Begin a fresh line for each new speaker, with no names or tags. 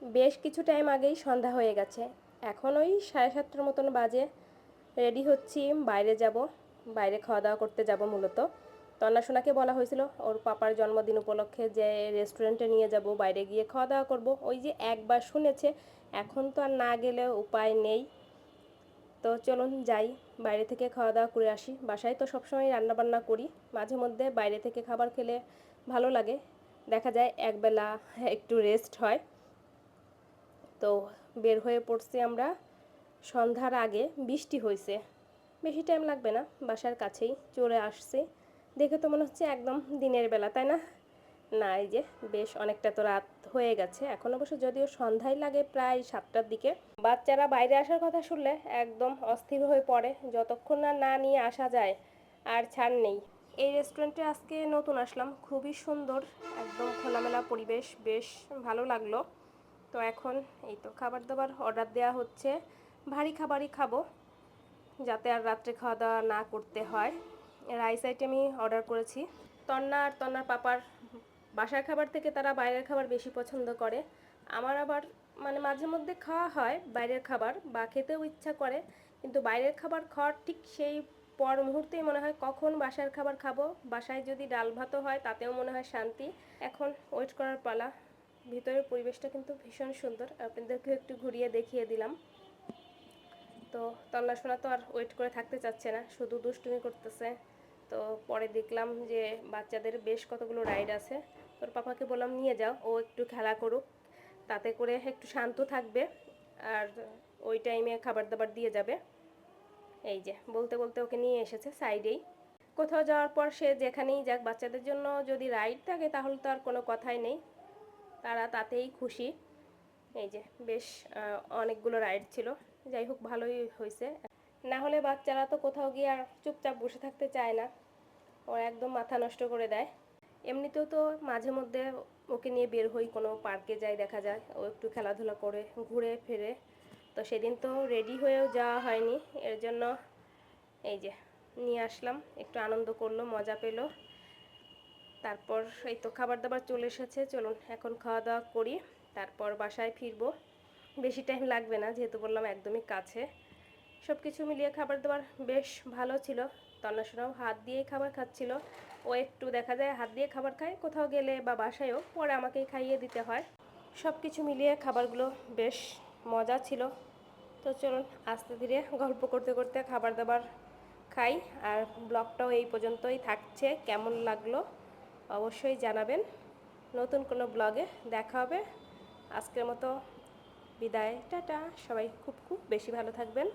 বেশ কিছু টাইম আগেই সন্ধ্যা হয়ে গেছে। এখন ওই 7:30টার মতন বাজে। রেডি হচ্ছি, বাইরে যাব। বাইরে খাওয়া দাওয়া করতে যাব মূলত। তন্না সোনাকে বলা হয়েছিল ওর পাপার জন্মদিন উপলক্ষে যে রেস্টুরেন্টে নিয়ে যাব, বাইরে গিয়ে খাওয়া দাওয়া করব। ওই যে একবার শুনেছে, এখন তো আর না গেলে উপায় নেই। তো চলুন যাই, বাইরে থেকে খাওয়া দাওয়া করে আসি। বাসায় তো সবসময় রান্নাবান্না করি, মাঝে মধ্যে বাইরে থেকে খাবার খেলে ভালো লাগে। দেখা যায় একবেলা একটু রেস্ট হয়। তো বের হয়ে পড়ছি আমরা। সন্ধ্যার আগে বৃষ্টি হয়েছে, বেশি টাইম লাগবে না, বাসার কাছেই চলে আসছি। দেখে তো মনে হচ্ছে একদম দিনের বেলা, তাই না? না, এই যে বেশ অনেকটা তো রাত হয়ে গেছে এখন, অবশ্য যদিও সন্ধ্যায় লাগে প্রায় 7টার দিকে। বাচ্চারা বাইরে আসার কথা শুনলে একদম অস্থির হয়ে পড়ে, যতক্ষণ না না নিয়ে আসা যায় আর ছাড় নেই। এই রেস্টুরেন্টে আজকে নতুন আসলাম, খুবই সুন্দর, একদম খোলামেলা পরিবেশ, বেশ ভালো লাগলো। তো এখন এই তো খাবার দাবার অর্ডার দেওয়া হচ্ছে। ভারী খাবারই খাবো, যাতে আর রাত্রে খাওয়া দাওয়া না করতে হয়। রাইস আইটেমই অর্ডার করেছি। তন্না আর তন্নার পাপার বাসার খাবার থেকে তারা বাইরের খাবার বেশি পছন্দ করে। আমার আবার মানে মাঝে মধ্যে খাওয়া হয় বাইরের খাবার, বা খেতেও ইচ্ছা করে, কিন্তু বাইরের খাবার খাওয়ার ঠিক সেই পর মুহূর্তেই মনে হয় কখন বাসার খাবার খাবো। বাসায় যদি ডাল ভাতও হয় তাতেও মনে হয় শান্তি। এখন ওয়েট করার পালা। ভিতরের পরিবেশটা কিন্তু ভীষণ সুন্দর, আপনাদেরকে একটু ঘুরিয়ে দেখিয়ে দিলাম। তো তন্না সোনা তো আর ওয়েট করে থাকতে চাচ্ছে না, শুধু দুষ্টুমি করতেছে। তো পরে দেখলাম যে বাচ্চাদের বেশ কতগুলো রাইড আছে। তোর পাপাকে বললাম নিয়ে যাও, ও একটু খেলা করুক, তাতে করে একটু শান্ত থাকবে, আর ওই টাইমে খাবার দাবার দিয়ে যাবে। এই যে বলতে বলতে ওকে নিয়ে এসেছে সাইডেই। কোথাও যাওয়ার পর সে যেখানেই যাক, বাচ্চাদের জন্য যদি রাইড থাকে তাহলে তো আর কোনো কথাই নেই, তারা তাতেই খুশি। এই যে বেশ অনেকগুলো রাইড ছিল, যাই হোক ভালোই হয়েছে। না হলে বাচ্চারা তো কোথাও গিয়ে আর চুপচাপ বসে থাকতে চায় না, ও একদম মাথা নষ্ট করে দেয়। এমনিতেও তো মাঝে মধ্যে ওকে নিয়ে বের হই, কোনো পার্কে যাই, দেখা যায় ও একটু খেলাধুলা করে ঘুরে ফেরে। তো সেদিন তো রেডি হয়েও যাওয়া হয়নি, এর জন্য এই যে নিয়ে আসলাম, একটু আনন্দ করলো, মজা পেলো। তারপর এই তো খাবার দাবার চলে এসেছে, চলুন এখন খাওয়া দাওয়া করি, তারপর বাসায় ফিরবো। বেশি টাইম লাগবে না, যেহেতু বললাম একদমই কাছে। সব কিছু মিলিয়ে খাবার দাবার বেশ ভালো ছিল। তন্না সোনাও হাত দিয়েই খাবার খাচ্ছিল। ও একটু দেখা যায় হাত দিয়ে খাবার খায়, কোথাও গেলে বা বাসায়ও পরে আমাকেই খাইয়ে দিতে হয়। সব কিছু মিলিয়ে খাবারগুলো বেশ মজা ছিল। তো চলুন আস্তে ধীরে গল্প করতে করতে খাবার দাবার খাই। আর ব্লগটাও এই পর্যন্তই থাকছে, কেমন লাগলো অবশ্যই জানাবেন। নতুন কোনো ব্লগে দেখা হবে। আজকের মতো বিদায়, টাটা। সবাই খুব খুব বেশি ভালো থাকবেন।